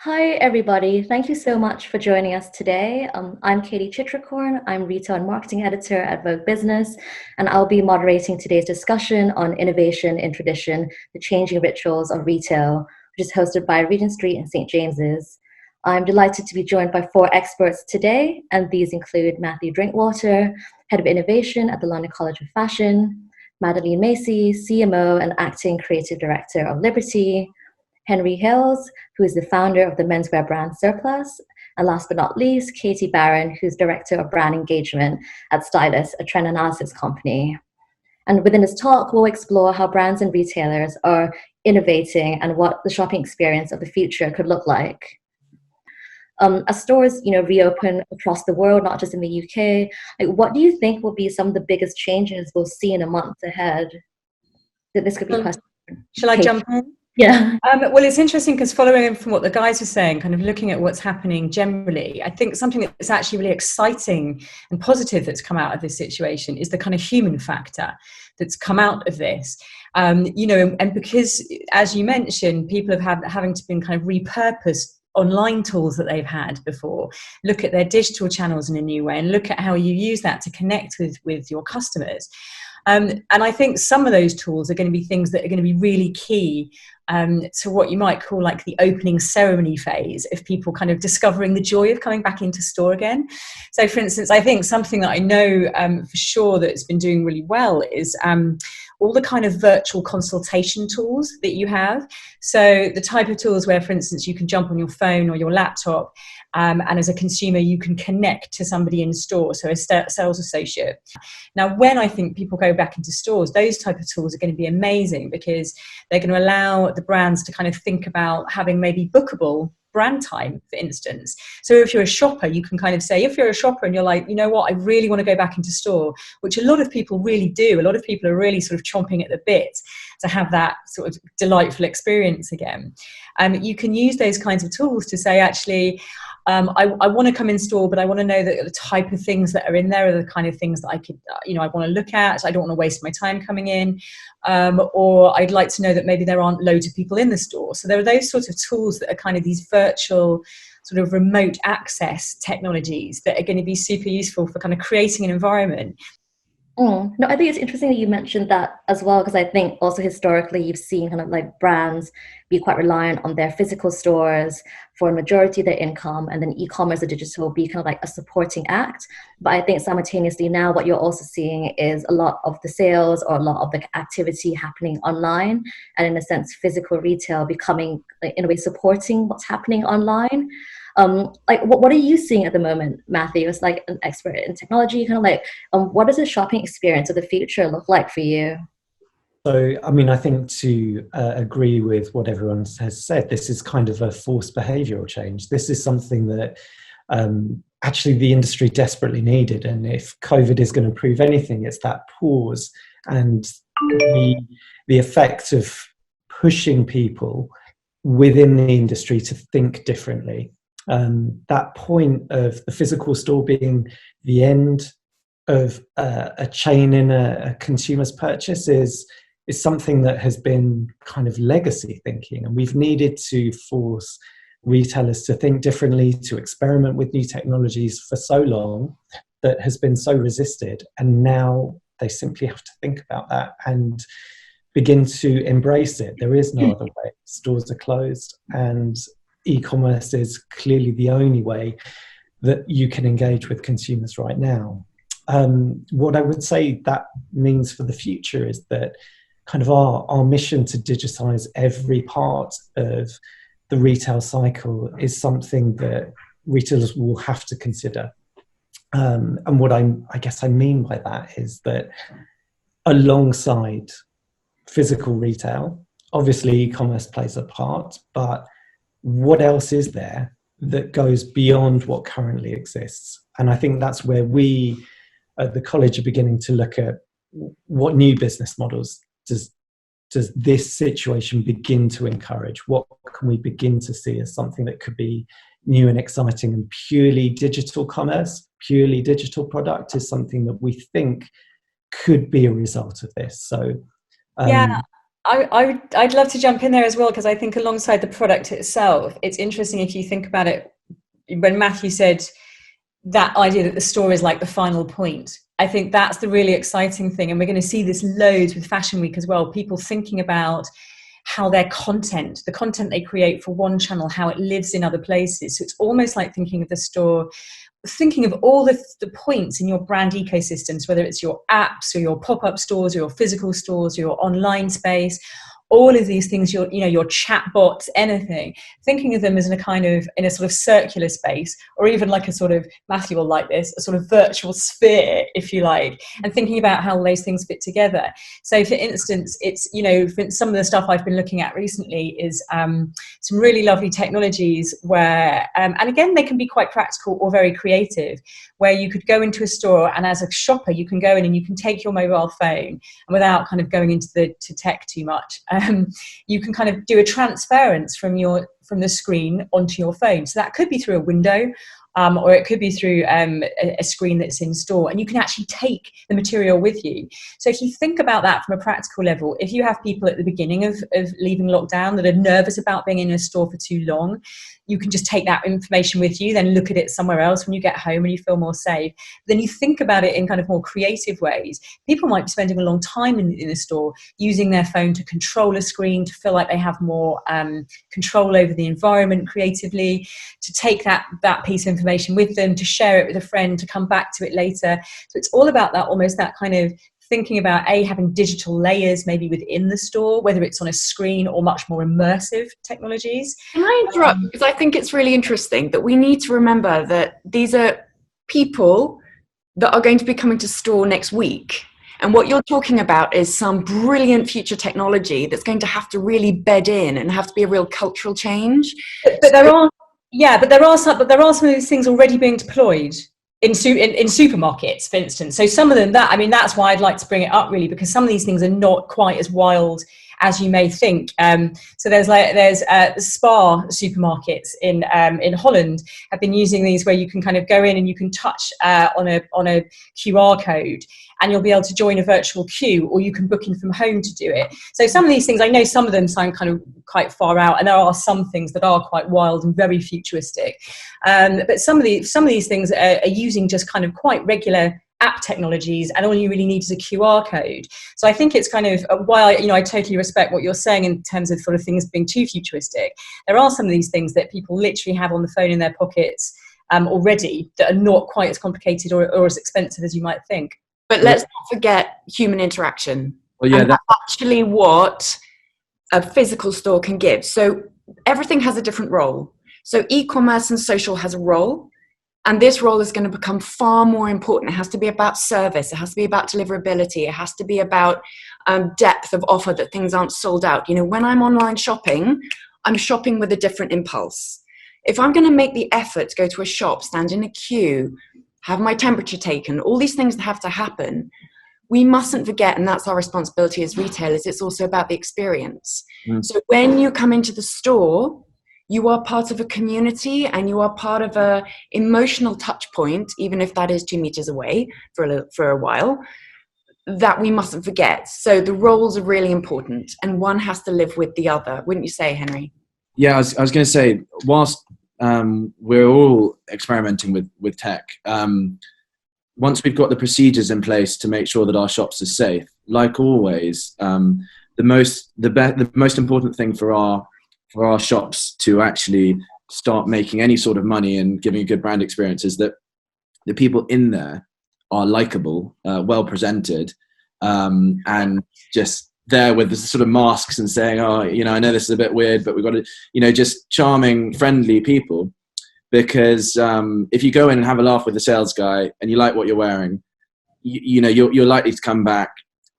Hi, everybody. Thank you so much for joining us today. I'm Katie Chitrakorn. I'm Retail and Marketing Editor at Vogue Business, and I'll be moderating today's discussion on innovation in tradition, the changing rituals of retail, which is hosted by Regent Street and St. James's. I'm delighted to be joined by four experts today, and these include Matthew Drinkwater, Head of Innovation at the London College of Fashion, Madeline Macy, CMO and Acting Creative Director of Liberty, Henry Hills, who is the founder of the menswear brand SIRPLUS, and last but not least, Katie Barron, who's Director of Brand Engagement at Stylus, a trend analysis company. And within this talk, we'll explore how brands and retailers are innovating and what the shopping experience of the future could look like. As stores, reopen across the world, not just in the UK, what do you think will be some of the biggest changes we'll see in the months ahead? This could be a question. Shall I jump in? Yeah. Well, it's interesting because following from what the guys were saying, kind of looking at what's happening generally, I think something that's actually really exciting and positive that's come out of this situation is the kind of human factor that's come out of this. And because, as you mentioned, people have having to been kind of repurposed online tools that they've had before, look at their digital channels in a new way and look at how you use that to connect with your customers. And I think some of those tools are going to be things that are going to be really key to what you might call like the opening ceremony phase of people kind of discovering the joy of coming back into store again. So, for instance, I think something that I know for sure that's been doing really well is all the kind of virtual consultation tools that you have. So the type of tools where, for instance, you can jump on your phone or your laptop and as a consumer, you can connect to somebody in store, so a sales associate. Now, when I think people go back into stores, those type of tools are going to be amazing because they're going to allow the brands to kind of think about having maybe bookable brand time, for instance. So if you're a shopper, you can kind of say, if you're a shopper and you're like, you know what, I really want to go back into store, which a lot of people really do. A lot of people are really sort of chomping at the bit to have that sort of delightful experience again. You can use those kinds of tools to say, actually, I want to come in store, but I want to know that the type of things that are in there are the kind of things that I could, I want to look at. I don't want to waste my time coming in. Or I'd like to know that maybe there aren't loads of people in the store. So there are those sorts of tools that are kind of these virtual sort of remote access technologies that are going to be super useful for kind of creating an environment. No, I think it's interesting that you mentioned that as well, because I think also historically you've seen kind of like brands be quite reliant on their physical stores for a majority of their income, and then e-commerce or digital be kind of like a supporting act. But I think simultaneously now what you're also seeing is a lot of the sales or a lot of the activity happening online, and in a sense physical retail becoming like, in a way supporting what's happening online. What are you seeing at the moment, Matthew, as like an expert in technology? Kind of like, what does the shopping experience of the future look like for you? So, I mean, I think to agree with what everyone has said, this is kind of a forced behavioural change. This is something that actually the industry desperately needed. And if COVID is going to prove anything, it's that pause and the effect of pushing people within the industry to think differently. That point of the physical store being the end of a chain in a consumer's purchase is something that has been kind of legacy thinking, and we've needed to force retailers to think differently, to experiment with new technologies for so long that has been so resisted, and now they simply have to think about that and begin to embrace it. There is no other way. Stores are closed, and e-commerce is clearly the only way that you can engage with consumers right now. What I would say that means for the future is that kind of our mission to digitize every part of the retail cycle is something that retailers will have to consider. And what I guess I mean by that is that alongside physical retail, obviously e-commerce plays a part, but what else is there that goes beyond what currently exists? And I think that's where we at the college are beginning to look at what new business models does this situation begin to encourage? What can we begin to see as something that could be new and exciting? And purely digital commerce, purely digital product is something that we think could be a result of this. So yeah, I'd love to jump in there as well, because I think alongside the product itself, it's interesting if you think about it, when Matthew said that idea that the store is like the final point. I think that's the really exciting thing. And we're going to see this loads with Fashion Week as well. People thinking about how their content, the content they create for one channel, how it lives in other places. So it's almost like thinking of the store, thinking of all the points in your brand ecosystems, whether it's your apps or your pop-up stores or your physical stores or your online space, all of these things, your chat bots, anything, thinking of them as in a sort of circular space, or even like a sort of, Matthew will like this, a sort of virtual sphere, if you like, and thinking about how those things fit together. So for instance, it's, for some of the stuff I've been looking at recently is some really lovely technologies where, and again, they can be quite practical or very creative, where you could go into a store and as a shopper, you can go in and you can take your mobile phone, and without kind of going into to tech too much, you can kind of do a transference from the screen onto your phone. So that could be through a window, or it could be through a screen that's in store, and you can actually take the material with you. So if you think about that from a practical level, if you have people at the beginning of leaving lockdown that are nervous about being in a store for too long, you can just take that information with you, then look at it somewhere else when you get home and you feel more safe. Then you think about it in kind of more creative ways. People might be spending a long time in the store using their phone to control a screen, to feel like they have more control over the environment creatively, to take that piece of information with them, to share it with a friend, to come back to it later. So it's all about that, almost that kind of thinking about having digital layers maybe within the store, whether it's on a screen or much more immersive technologies. Can I interrupt? Because I think it's really interesting that we need to remember that these are people that are going to be coming to store next week. And what you're talking about is some brilliant future technology that's going to have to really bed in and have to be a real cultural change. But there are some of these things already being deployed in supermarkets, for instance. So some of them, that's why I'd like to bring it up, really, because some of these things are not quite as wild as you may think. So there's Spar supermarkets in Holland have been using these, where you can kind of go in and you can touch on a QR code, and you'll be able to join a virtual queue, or you can book in from home to do it. So some of these things, I know some of them sound kind of quite far out, and there are some things that are quite wild and very futuristic. But some of these things are using just kind of quite regular app technologies, and all you really need is a QR code. So I think it's kind of why I totally respect what you're saying in terms of sort of things being too futuristic. There are some of these things that people literally have on the phone in their pockets already, that are not quite as complicated or as expensive as you might think. But let's not forget human interaction. Well, yeah, that's actually what a physical store can give. So everything has a different role. So e-commerce and social has a role, and this role is going to become far more important. It has to be about service. It has to be about deliverability. It has to be about depth of offer, that things aren't sold out. When I'm online shopping, I'm shopping with a different impulse. If I'm going to make the effort to go to a shop, stand in a queue, have my temperature taken, all these things that have to happen, we mustn't forget, and that's our responsibility as retailers, it's also about the experience. So when you come into the store, you are part of a community, and you are part of a emotional touch point, even if that is 2 meters away for a while, that we mustn't forget. So the roles are really important, and one has to live with the other. Wouldn't you say, Henry? Yeah, I was going to say, whilst we're all experimenting with tech, once we've got the procedures in place to make sure that our shops are safe, like always, the most important thing for our shops to actually start making any sort of money and giving a good brand experience is that the people in there are likable, well presented, and just there with the sort of masks and saying, I know this is a bit weird, but we've got to, just charming, friendly people. Because if you go in and have a laugh with the sales guy and you like what you're wearing, you're likely to come back.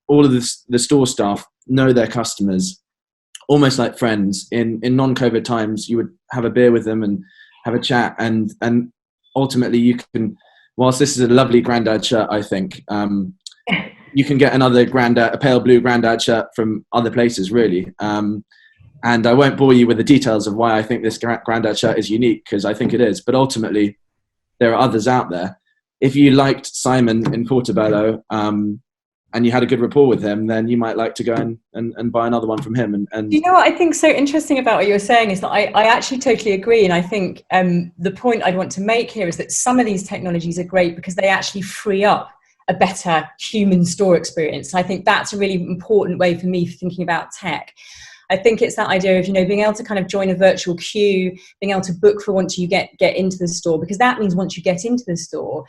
All of the store staff know their customers, almost like friends. In non-COVID times, you would have a beer with them and have a chat, and ultimately you can, whilst this is a lovely Grandad shirt, I think, you can get another Grandad, a pale blue Grandad shirt from other places, really. And I won't bore you with the details of why I think this Grandad shirt is unique, because I think it is. But ultimately, there are others out there. If you liked Simon in Portobello, and you had a good rapport with him, then you might like to go and buy another one from him. And you know what I think so interesting about what you're saying is that I actually totally agree. And I think the point I'd want to make here is that some of these technologies are great because they actually free up a better human store experience. I think that's a really important way for me thinking about tech. I think it's that idea of, being able to kind of join a virtual queue, being able to book for once you get into the store, because that means once you get into the store,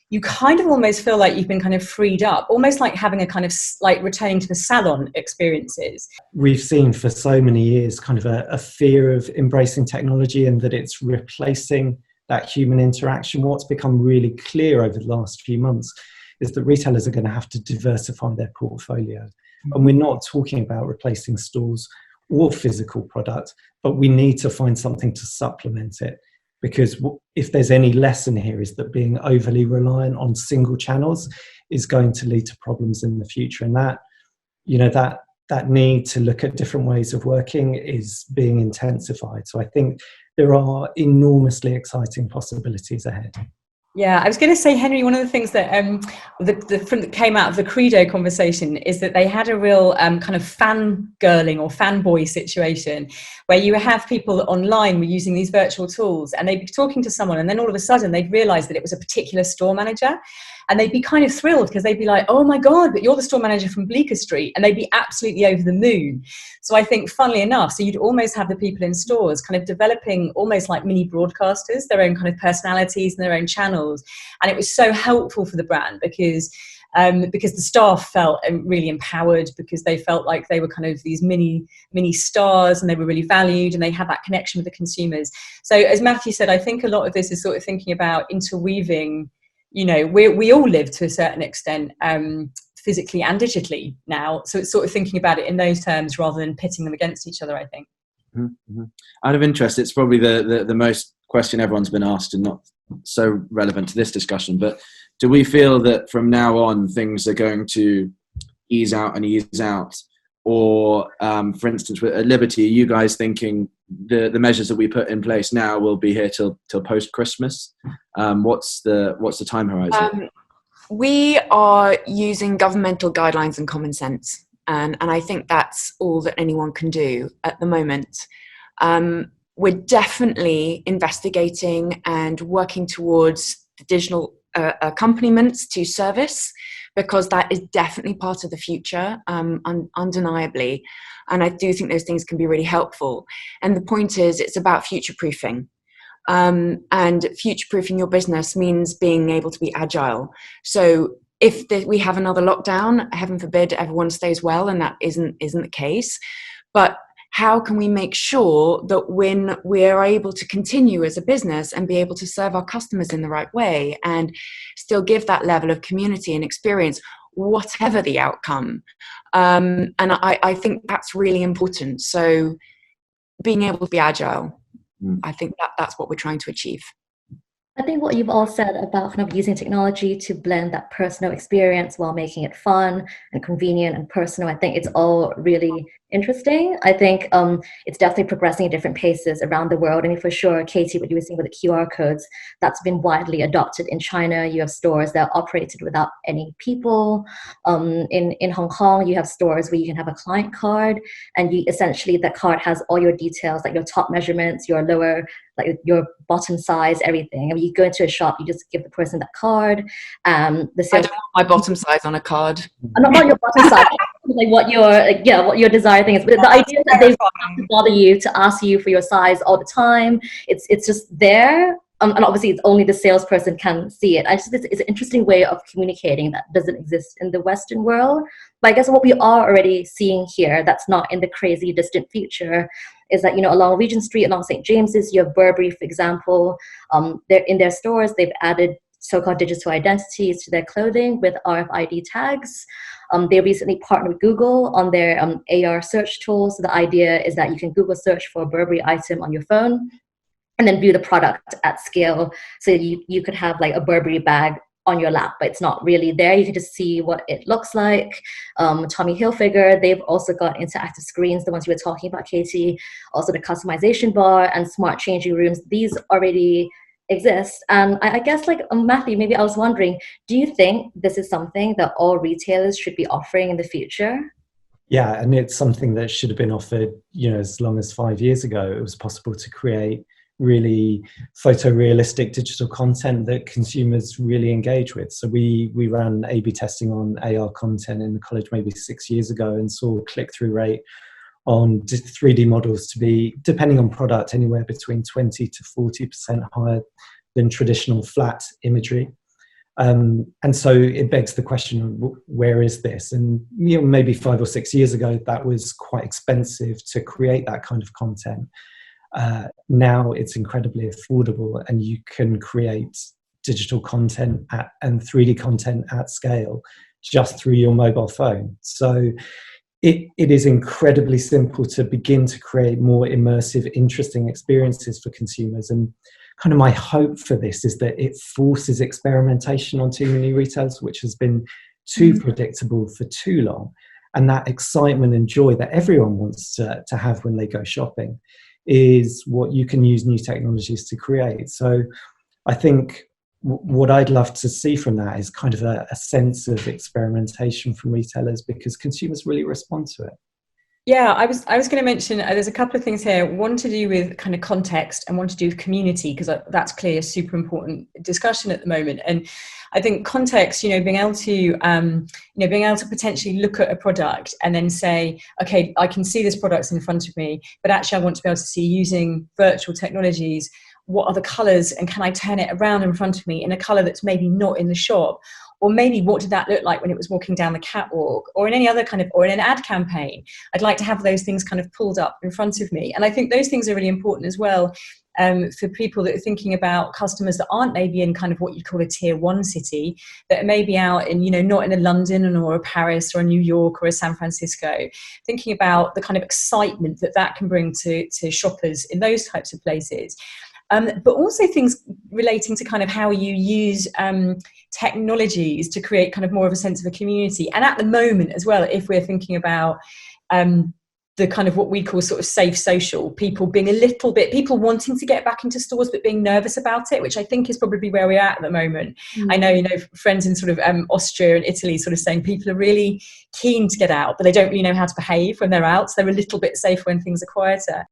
you kind of almost feel like you've been kind of freed up, almost like having a kind of like returning to the salon experiences. We've seen for so many years kind of a fear of embracing technology and that it's replacing that human interaction. What's become really clear over the last few months is that retailers are going to have to diversify their portfolio. And we're not talking about replacing stores or physical product, but we need to find something to supplement it. Because if there's any lesson here is that being overly reliant on single channels is going to lead to problems in the future. And that need to look at different ways of working is being intensified. So I think there are enormously exciting possibilities ahead. Yeah, I was going to say, Henry, one of the things that that came out of the Credo conversation is that they had a real kind of fangirling or fanboy situation where you have people online were using these virtual tools and they'd be talking to someone and then all of a sudden they'd realise that it was a particular store manager. And they'd be kind of thrilled because they'd be like, oh my God, but you're the store manager from Bleecker Street. And they'd be absolutely over the moon. So I think, funnily enough, so you'd almost have the people in stores kind of developing almost like mini broadcasters, their own kind of personalities and their own channels. And it was so helpful for the brand because the staff felt really empowered, because they felt like they were kind of these mini stars and they were really valued and they had that connection with the consumers. So as Matthew said, I think a lot of this is sort of thinking about interweaving. We all live to a certain extent physically and digitally now. So it's sort of thinking about it in those terms rather than pitting them against each other, I think. Mm-hmm. Out of interest, it's probably the most question everyone's been asked and not so relevant to this discussion, but do we feel that from now on things are going to ease out? Or, for instance, at Liberty, are you guys thinking the measures that we put in place now will be here till post-Christmas? What's the time horizon? We are using governmental guidelines and common sense. And I think that's all that anyone can do at the moment. We're definitely investigating and working towards the digital accompaniments to service, because that is definitely part of the future, undeniably. And I do think those things can be really helpful. And the point is, it's about future-proofing. And future-proofing your business means being able to be agile. So if we have another lockdown, heaven forbid everyone stays well, and that isn't the case. But how can we make sure that when we're able to continue as a business and be able to serve our customers in the right way and still give that level of community and experience, whatever the outcome? And I think that's really important. So being able to be agile, I think that's what we're trying to achieve. I think what you've all said about kind of using technology to blend that personal experience while making it fun and convenient and personal, I think it's all really interesting. I think it's definitely progressing at different paces around the world. I mean, for sure, Katie, what you were saying with the QR codes, that's been widely adopted in China. You have stores that are operated without any people. In Hong Kong, you have stores where you can have a client card, and essentially that card has all your details, like your top measurements, your lower, like your bottom size, everything. I mean, you go into a shop, you just give the person that card. I don't want my bottom size on a card. Not your bottom size, like what your desired thing is. But the idea that they have to bother you to ask you for your size all the time, it's just there. And obviously, it's only the salesperson can see it. It's an interesting way of communicating that doesn't exist in the Western world. But I guess what we are already seeing here, that's not in the crazy distant future, is that, along Regent Street, along St. James's, you have Burberry, for example. They're in their stores, they've added so-called digital identities to their clothing with RFID tags. They recently partnered with Google on their AR search tool. So the idea is that you can Google search for a Burberry item on your phone and then view the product at scale. So you could have like a Burberry bag on your lap, but it's not really there. You can just see what it looks like. Tommy Hilfiger, they've also got interactive screens, the ones you were talking about, Katie, also the customization bar and smart changing rooms. These already exist. And I guess, like, Matthew, maybe I was wondering, do you think this is something that all retailers should be offering in the future? Yeah, and it's something that should have been offered, as long as 5 years ago. It was possible to create really photorealistic digital content that consumers really engage with. So we ran A/B testing on AR content in the college maybe 6 years ago, and saw click-through rate on 3D models to be, depending on product, anywhere between 20 to 40% higher than traditional flat imagery. And so it begs the question, where is this? And maybe 5 or 6 years ago, that was quite expensive to create that kind of content. Now it's incredibly affordable, and you can create digital content and 3D content at scale just through your mobile phone. So it is incredibly simple to begin to create more immersive, interesting experiences for consumers. And kind of my hope for this is that it forces experimentation on too many retailers, which has been too predictable for too long. And that excitement and joy that everyone wants to have when they go shopping is what you can use new technologies to create. So I think what I'd love to see from that is kind of a sense of experimentation from retailers, because consumers really respond to it. Yeah, I was going to mention, there's a couple of things here. One to do with kind of context, and one to do with community, because that's clearly a super important discussion at the moment. And I think context, being able to potentially look at a product and then say, okay, I can see this product's in front of me, but actually I want to be able to see, using virtual technologies, what are the colours, and can I turn it around in front of me in a colour that's maybe not in the shop? Or maybe what did that look like when it was walking down the catwalk, or in any other kind of, or in an ad campaign? I'd like to have those things kind of pulled up in front of me. And I think those things are really important as well, for people that are thinking about customers that aren't maybe in kind of what you call a tier 1 city, that are maybe out in, not in a London or a Paris or a New York or a San Francisco, thinking about the kind of excitement that can bring to shoppers in those types of places. But also things relating to kind of how you use technologies to create kind of more of a sense of a community. And at the moment as well, if we're thinking about the kind of what we call sort of safe social, people wanting to get back into stores but being nervous about it, which I think is probably where we're at the moment. I know, friends in sort of Austria and Italy sort of saying people are really keen to get out, but they don't really know how to behave when they're out. So they're a little bit safer when things are quieter.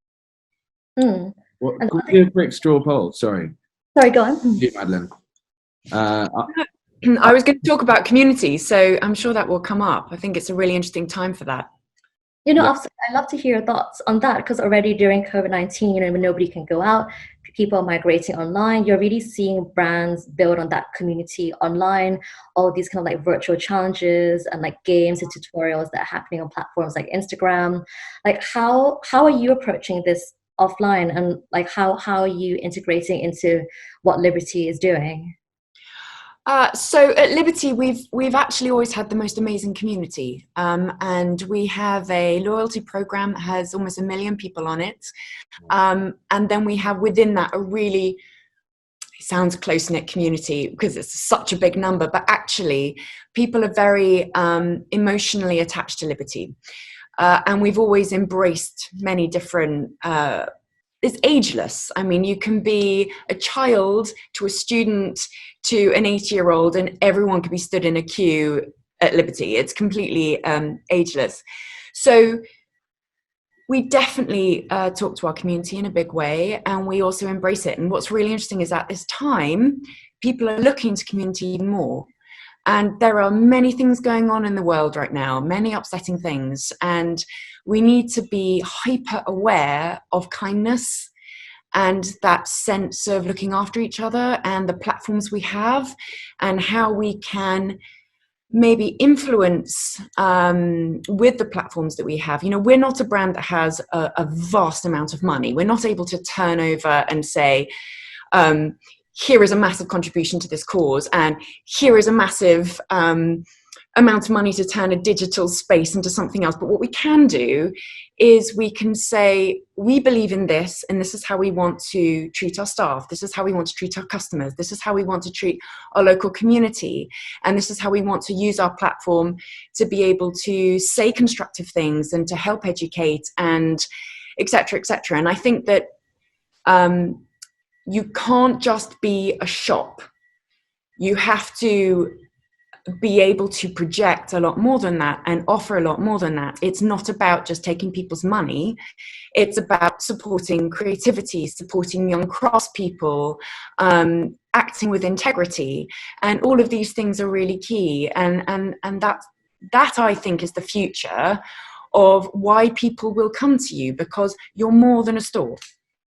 Well, could we do a quick straw poll? Sorry, go on. You, Madeline. I was going to talk about community, so I'm sure that will come up. I think it's a really interesting time for that. I'd love to hear your thoughts on that, because already during COVID-19, when nobody can go out, people are migrating online. You're really seeing brands build on that community online, all these kind of like virtual challenges and like games and tutorials that are happening on platforms like Instagram. Like how are you approaching this offline, and like how are you integrating into what Liberty is doing? So at Liberty, we've actually always had the most amazing community, and we have a loyalty program that has almost 1 million people on it, and then we have within that a really, it sounds close-knit community because it's such a big number, but actually people are very emotionally attached to Liberty. And we've always embraced many different, it's ageless. I mean, you can be a child to a student to an 80-year-old, and everyone could be stood in a queue at Liberty. It's completely ageless. So we definitely talk to our community in a big way, and we also embrace it. And what's really interesting is at this time, people are looking to community even more. And there are many things going on in the world right now, many upsetting things. And we need to be hyper aware of kindness and that sense of looking after each other and the platforms we have, and how we can maybe influence with the platforms that we have. We're not a brand that has a vast amount of money. We're not able to turn over and say, here is a massive contribution to this cause, and here is a massive amount of money to turn a digital space into something else. But what we can do is we can say, we believe in this, and this is how we want to treat our staff. This is how we want to treat our customers. This is how we want to treat our local community. And this is how we want to use our platform to be able to say constructive things and to help educate, and et cetera, et cetera. And I think that you can't just be a shop. You have to be able to project a lot more than that and offer a lot more than that. It's not about just taking people's money. It's about supporting creativity, supporting young craftspeople, acting with integrity, and all of these things are really key. And that I think is the future of why people will come to you, because you're more than a store.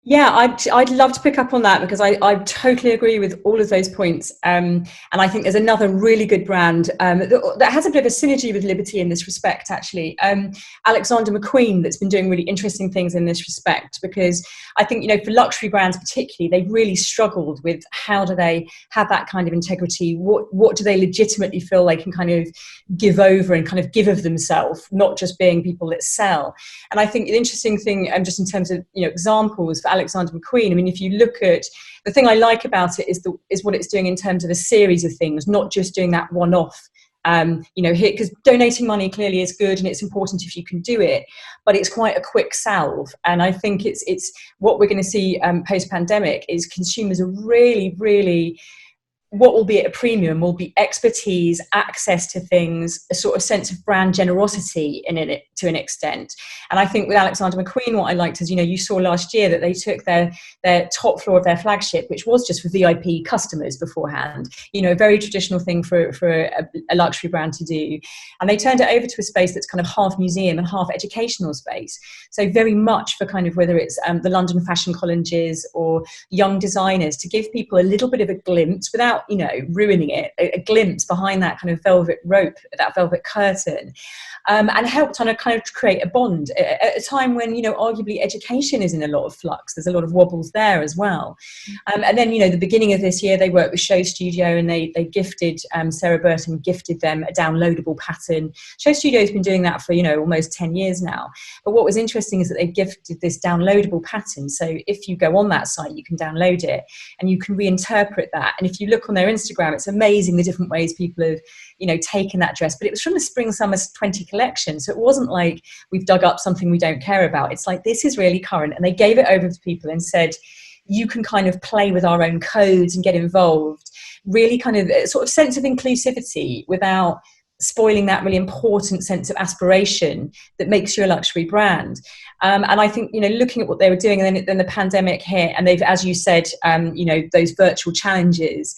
Yeah, I'd love to pick up on that, because I totally agree with all of those points. And I think there's another really good brand that has a bit of a synergy with Liberty in this respect, actually. Alexander McQueen, that's been doing really interesting things in this respect, because I think, for luxury brands particularly, they've really struggled with how do they have that kind of integrity? What do they legitimately feel they can kind of give over and kind of give of themselves, not just being people that sell? And I think the interesting thing, just in terms of examples for Alexander McQueen, I mean, if you look at the thing I like about it is what it's doing in terms of a series of things, not just doing that one-off. Here, because donating money clearly is good and it's important if you can do it, but it's quite a quick salve. And I think it's what we're going to see post-pandemic is consumers are really, really, what will be at a premium will be expertise, access to things, a sort of sense of brand generosity in it to an extent. And I think with Alexander McQueen, what I liked is, you saw last year that they took their top floor of their flagship, which was just for VIP customers beforehand, a very traditional thing for a luxury brand to do. And they turned it over to a space that's kind of half museum and half educational space. So very much for kind of whether it's the London fashion colleges or young designers, to give people a little bit of a glimpse without ruining it, a glimpse behind that kind of velvet rope, that velvet curtain, and helped on a kind of create a bond at a time when, arguably education is in a lot of flux. There's a lot of wobbles there as well. And then, the beginning of this year, they worked with Show Studio and they gifted, Sarah Burton gifted them a downloadable pattern. Show Studio has been doing that for, almost 10 years now. But what was interesting is that they gifted this downloadable pattern. So if you go on that site, you can download it and you can reinterpret that. And if you look on their Instagram, it's amazing the different ways people have, taken that dress. But it was from the Spring Summer 20 collection. So it wasn't like we've dug up something we don't care about. It's like, this is really current. And they gave it over to people and said, you can kind of play with our own codes and get involved. Really kind of a sort of sense of inclusivity without spoiling that really important sense of aspiration that makes you a luxury brand. And I think, looking at what they were doing, and then the pandemic hit, and they've, as you said, those virtual challenges,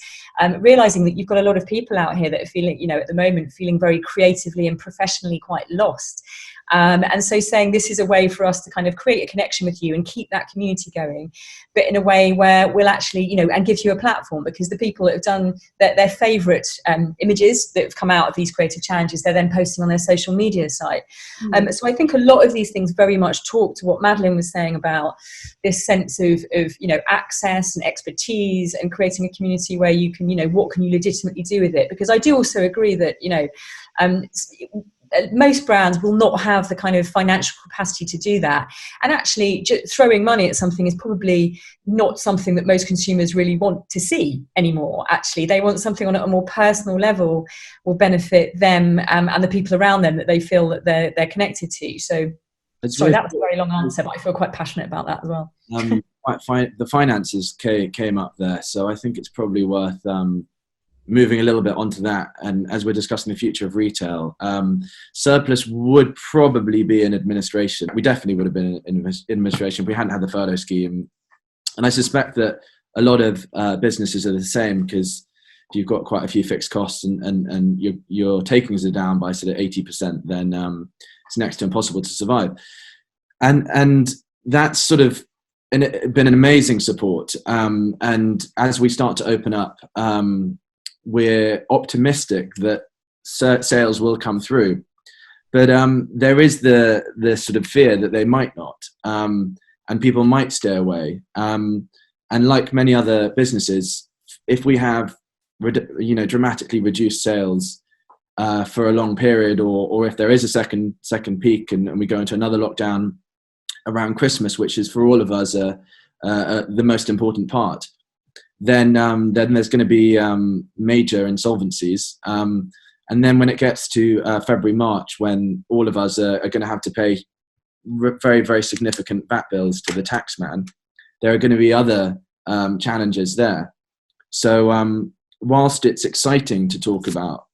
realizing that you've got a lot of people out here that are feeling, at the moment, feeling very creatively and professionally quite lost. And so saying this is a way for us to kind of create a connection with you and keep that community going, but in a way where we'll actually, and give you a platform, because the people that have done their favourite images that have come out of these creative challenges, they're then posting on their social media site. So I think a lot of these things very much talk to what Madeline was saying about this sense of access and expertise and creating a community where you can, what can you legitimately do with it? Because I do also agree that, most brands will not have the kind of financial capacity to do that. And actually throwing money at something is probably not something that most consumers really want to see anymore. Actually, they want something on a more personal level will benefit them and the people around them that they feel that they're connected to. So sorry, that was a very long answer, but I feel quite passionate about that as well. The finances came up there. So I think it's probably worth moving a little bit onto that. And as we're discussing the future of retail, SIRPLUS would probably be in administration. We definitely would have been in administration if we hadn't had the furlough scheme. And I suspect that a lot of businesses are the same, because if you've got quite a few fixed costs and your takings are down by sort of 80%, then it's next to impossible to survive. And that's sort of been an amazing support. And as we start to open up, we're optimistic that sales will come through, but there is the sort of fear that they might not, and people might stay away. And like many other businesses, if we have dramatically reduced sales for a long period, or if there is a second peak and we go into another lockdown around Christmas, which is for all of us the most important part, then there's going to be major insolvencies. And then when it gets to February, March, when all of us are going to have to pay very, very significant VAT bills to the taxman, there are going to be other challenges there. So whilst it's exciting to talk about,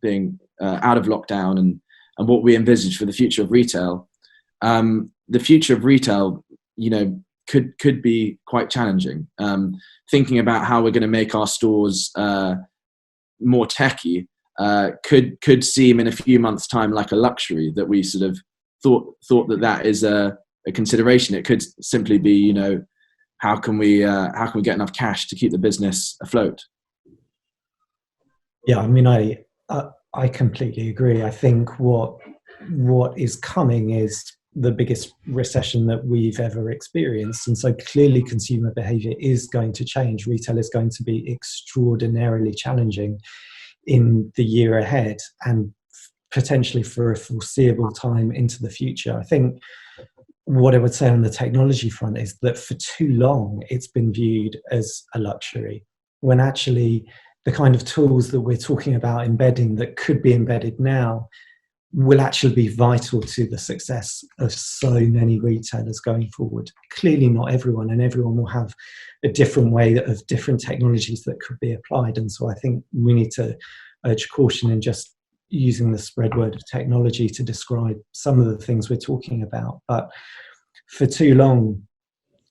being out of lockdown and what we envisage for the future of retail, the future of retail, could be quite challenging. Thinking about how we're going to make our stores more techy could seem in a few months' time like a luxury that we sort of thought that is a consideration. It could simply be, how can we get enough cash to keep the business afloat? Yeah, I mean, I completely agree. I think what is coming is the biggest recession that we've ever experienced, and so clearly consumer behavior is going to change. Retail is going to be extraordinarily challenging in the year ahead and potentially for a foreseeable time into the future. I think what I would say on the technology front is that for too long it's been viewed as a luxury, when actually the kind of tools that we're talking about embedding that could be embedded now will actually be vital to the success of so many retailers going forward. Clearly not everyone, and everyone will have a different way of different technologies that could be applied. And so I think we need to urge caution in just using the spread word of technology to describe some of the things we're talking about. But for too long,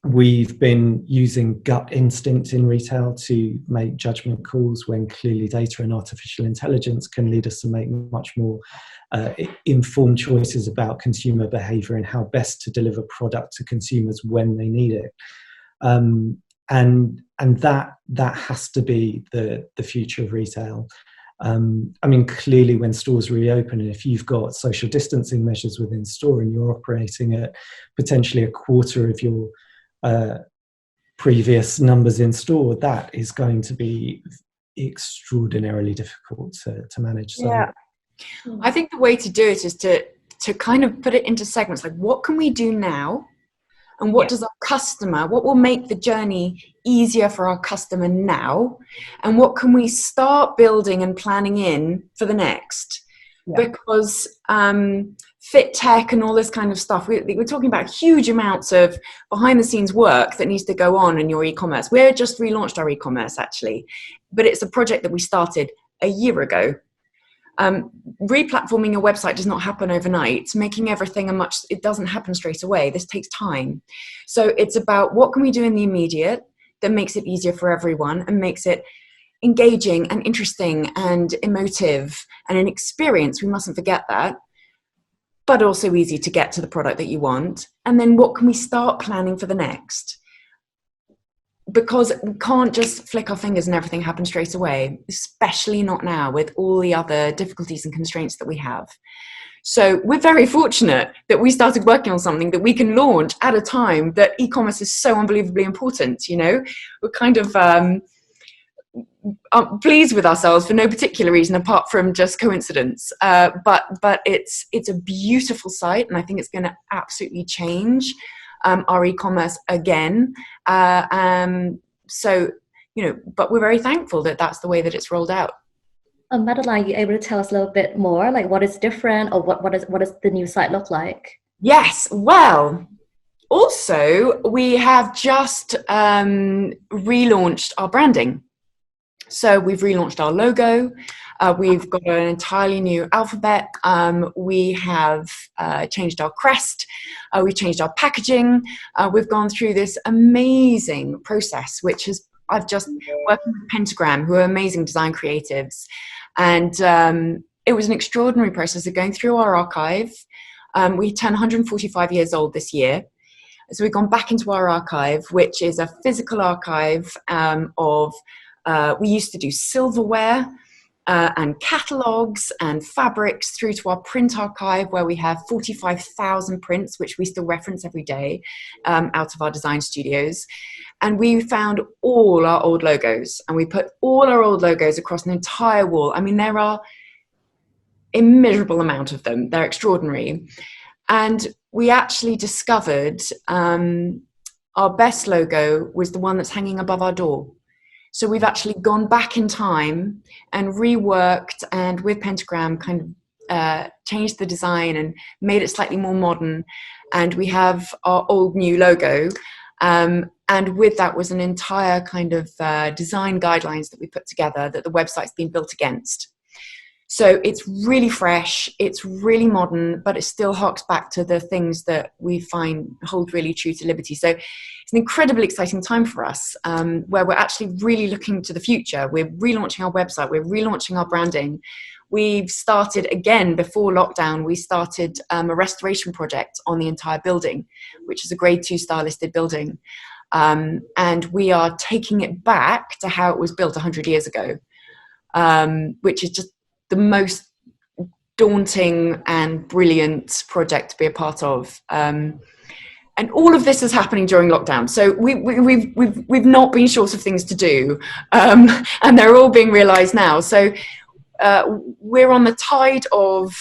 we've been using gut instinct in retail to make judgment calls, when clearly data and artificial intelligence can lead us to make much more informed choices about consumer behavior and how best to deliver product to consumers when they need it. And that has to be the future of retail. I mean, clearly when stores reopen, and if you've got social distancing measures within store and you're operating at potentially a quarter of your previous numbers in store, that is going to be extraordinarily difficult to manage. So, yeah, I think the way to do it is to kind of put it into segments, like what can we do now, and what does our customer, what will make the journey easier for our customer now, and what can we start building and planning in for the next. Because fit tech and all this kind of stuff, we're talking about huge amounts of behind the scenes work that needs to go on in your e-commerce. We're just relaunched our e-commerce actually, but it's a project that we started a year ago. Replatforming your website does not happen overnight. Making everything it doesn't happen straight away. This takes time. So it's about what can we do in the immediate that makes it easier for everyone and makes it engaging and interesting and emotive and an experience. We mustn't forget that, but also easy to get to the product that you want. And then what can we start planning for the next? Because we can't just flick our fingers and everything happens straight away, especially not now with all the other difficulties and constraints that we have. So we're very fortunate that we started working on something that we can launch at a time that e-commerce is so unbelievably important. We're kind of pleased with ourselves for no particular reason apart from just coincidence. But it's a beautiful site, and I think it's going to absolutely change our e-commerce again. So, but we're very thankful that that's the way that it's rolled out. Madeline, are you able to tell us a little bit more, like what is different, or what does the new site look like? Yes, well, also we have just relaunched our branding. So we've relaunched our logo. We've got an entirely new alphabet. We have changed our crest. We've changed our packaging. We've gone through this amazing process, which is I've just worked with Pentagram, who are amazing design creatives. And it was an extraordinary process of going through our archive. We turn 145 years old this year. So we've gone back into our archive, which is a physical archive of, we used to do silverware and catalogs and fabrics, through to our print archive, where we have 45,000 prints, which we still reference every day out of our design studios. And we found all our old logos, and we put all our old logos across an entire wall. I mean, there are immeasurable amount of them. They're extraordinary. And we actually discovered our best logo was the one that's hanging above our door. So we've actually gone back in time and reworked, and with Pentagram kind of changed the design and made it slightly more modern. And we have our old new logo. And And with that was an entire kind of design guidelines that we put together that the website's been built against. So it's really fresh, it's really modern, but it still harks back to the things that we find hold really true to Liberty. So it's an incredibly exciting time for us, where we're actually really looking to the future. We're relaunching our website, we're relaunching our branding. We've started, again, before lockdown, we started a restoration project on the entire building, which is a grade 2 star listed building. And we are taking it back to how it was built 100 years ago, which is just the most daunting and brilliant project to be a part of. And all of this is happening during lockdown. So we've not been short of things to do, and they're all being realized now. So we're on the tide of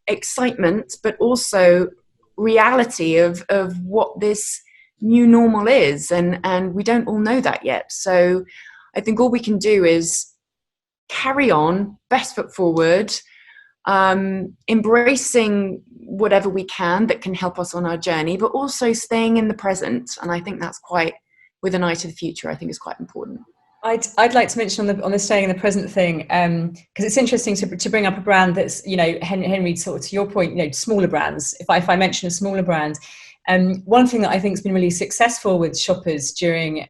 excitement, but also reality of what this new normal is. And we don't all know that yet. So I think all we can do is carry on, best foot forward, embracing whatever we can that can help us on our journey, but also staying in the present. And I think that's quite, with an eye to the future, I think is quite important. I'd like to mention on the staying in the present thing, because it's interesting to bring up a brand that's, Henry, sort of to your point, smaller brands. If I mention a smaller brand, one thing that I think has been really successful with shoppers during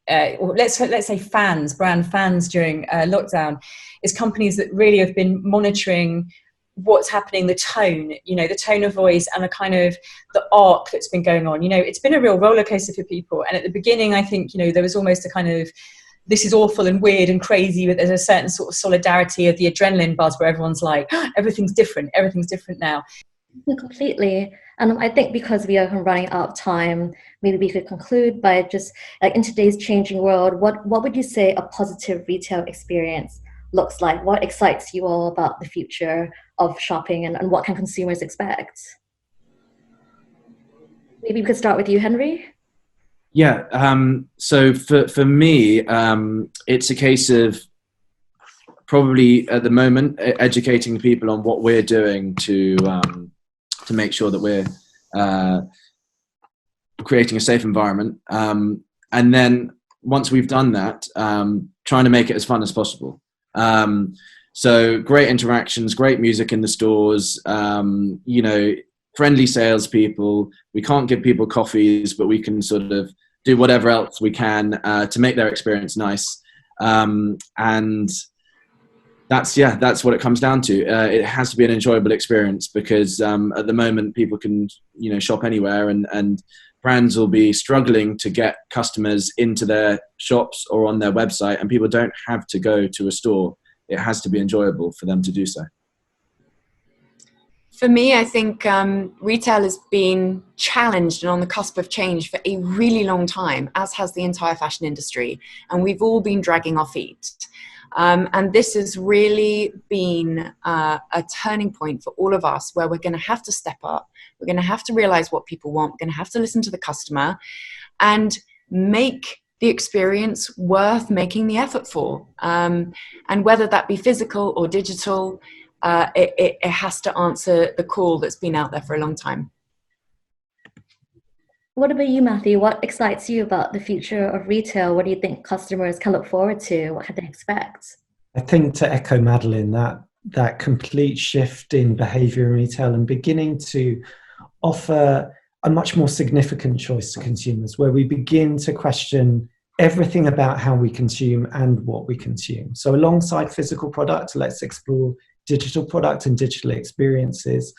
let's say brand fans during lockdown, is companies that really have been monitoring what's happening, the tone of voice, and the kind of the arc that's been going on. It's been a real roller coaster for people. And at the beginning, I think, there was almost a kind of, this is awful and weird and crazy, but there's a certain sort of solidarity of the adrenaline buzz where everyone's like, oh, everything's different now. Completely. And I think because we are running out of time, maybe we could conclude by just, like, in today's changing world, what would you say a positive retail experience looks like? What excites you all about the future of shopping, and what can consumers expect? Maybe we could start with you, Henry. Yeah. So for me, it's a case of probably at the moment educating people on what we're doing to make sure that we're creating a safe environment, and then once we've done that, trying to make it as fun as possible. So great interactions, great music in the stores, friendly salespeople. We can't give people coffees, but we can sort of do whatever else we can to make their experience nice. And that's what it comes down to. It has to be an enjoyable experience, because at the moment people can shop anywhere, and brands will be struggling to get customers into their shops or on their website, and people don't have to go to a store. It has to be enjoyable for them to do so. For me, I think retail has been challenged and on the cusp of change for a really long time, as has the entire fashion industry, and we've all been dragging our feet. And this has really been a turning point for all of us, where we're going to have to step up. We're going to have to realize what people want. We're going to have to listen to the customer and make the experience worth making the effort for. And whether that be physical or digital, it has to answer the call that's been out there for a long time. What about you, Matthew? What excites you about the future of retail? What do you think customers can look forward to? What can they expect? I think, to echo Madeline, that complete shift in behaviour in retail and beginning to offer a much more significant choice to consumers, where we begin to question everything about how we consume and what we consume. So alongside physical product, let's explore digital product and digital experiences,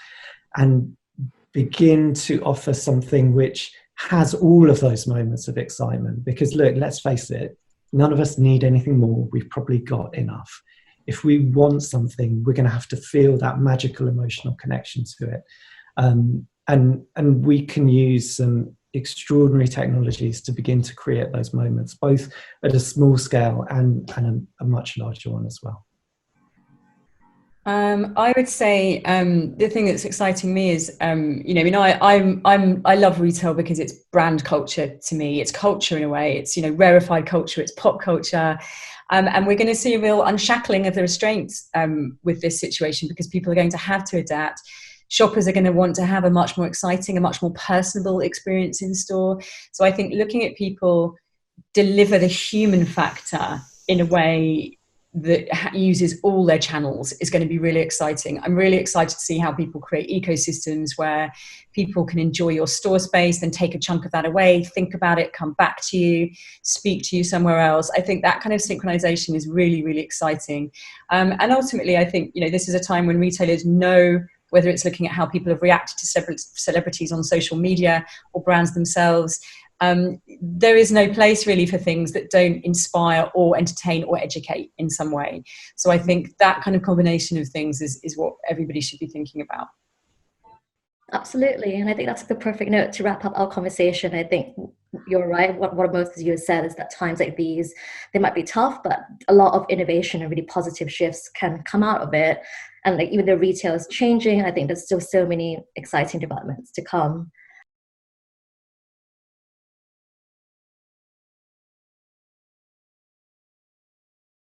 and begin to offer something which has all of those moments of excitement. Because look, let's face it, none of us need anything more. We've probably got enough. If we want something, we're going to have to feel that magical emotional connection to it. And we can use some extraordinary technologies to begin to create those moments, both at a small scale and a much larger one as well. I would say the thing that's exciting me is, I love retail because it's brand culture to me. It's culture in a way. It's rarefied culture. It's pop culture, and we're going to see a real unshackling of the restraints with this situation, because people are going to have to adapt. shoppers are going to want to have a much more exciting, a much more personable experience in store. So I think looking at people deliver the human factor in a way that uses all their channels is going to be really exciting. I'm really excited to see how people create ecosystems where people can enjoy your store space, then take a chunk of that away, think about it, come back to you, speak to you somewhere else. I think that kind of synchronization is really, really exciting. And ultimately, I think, this is a time when retailers know, whether it's looking at how people have reacted to celebrities on social media or brands themselves, there is no place really for things that don't inspire or entertain or educate in some way. So I think that kind of combination of things is what everybody should be thinking about. Absolutely. And I think that's the perfect note to wrap up our conversation. I think you're right. What most of you have said is that times like these, they might be tough, but a lot of innovation and really positive shifts can come out of it. And like even though retail is changing, I think there's still so many exciting developments to come.